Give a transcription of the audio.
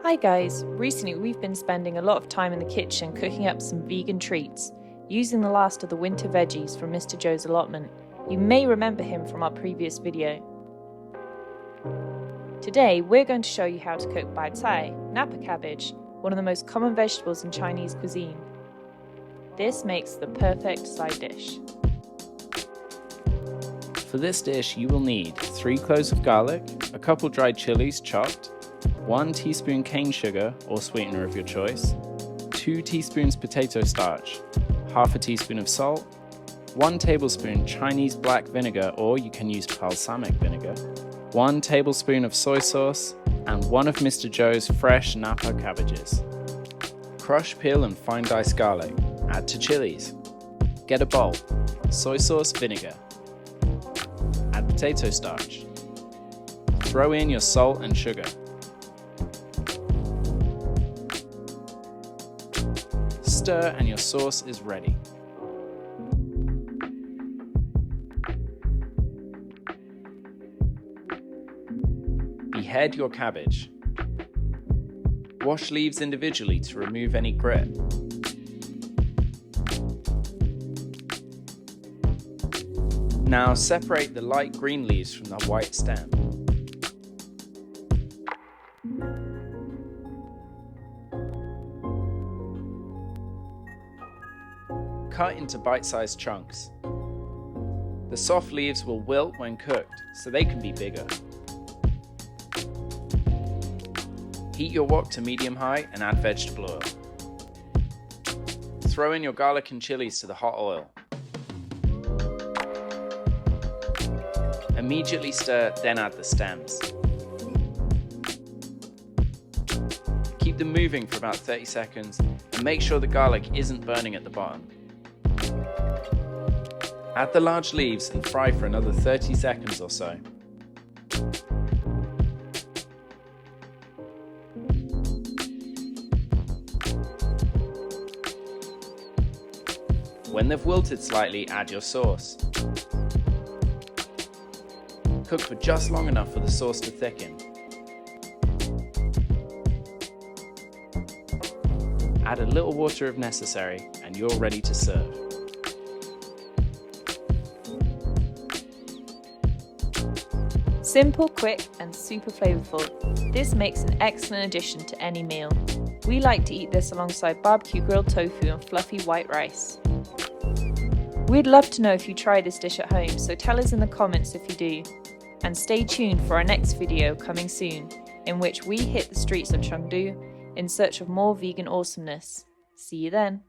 Hi guys, recently we've been spending a lot of time in the kitchen cooking up some vegan treats, using the last of the winter veggies from Mr Zhou's allotment. You may remember him from our previous video. Today we're going to show you how to cook白菜, Napa cabbage, one of the most common vegetables in Chinese cuisine. This makes the perfect side dish. For this dish you will need 3 cloves of garlic, a couple dried chilies chopped, 1 teaspoon cane sugar or sweetener of your choice, 2 teaspoons potato starch, half a teaspoon of salt, 1 tablespoon Chinese black vinegar or you can use balsamic vinegar, 1 tablespoon of soy sauce, and 1 of Mr Zhou's fresh Napa cabbages. Crush, peel and fine dice garlic. Add to chilies. Get a bowl. Soy sauce, vinegar. Add potato starch. Throw in your salt and sugar. Stir and your sauce is ready. Behead your cabbage. Wash leaves individually to remove any grit. Now separate the light green leaves from the white stem. Cut into bite-sized chunks. The soft leaves will wilt when cooked, so they can be bigger. Heat your wok to medium-high and add vegetable oil. Throw in your garlic and chilies to the hot oil. Immediately stir, then add the stems. Keep them moving for about 30 seconds and make sure the garlic isn't burning at the bottom. Add the large leaves and fry for another 30 seconds or so. When they've wilted slightly, add your sauce. Cook for just long enough for the sauce to thicken. Add a little water if necessary, and you're ready to serve. Simple, quick and super flavourful. This makes an excellent addition to any meal. We like to eat this alongside barbecue grilled tofu and fluffy white rice. We'd love to know if you try this dish at home, so tell us in the comments if you do. And stay tuned for our next video coming soon, in which we hit the streets of Chengdu in search of more vegan awesomeness. See you then!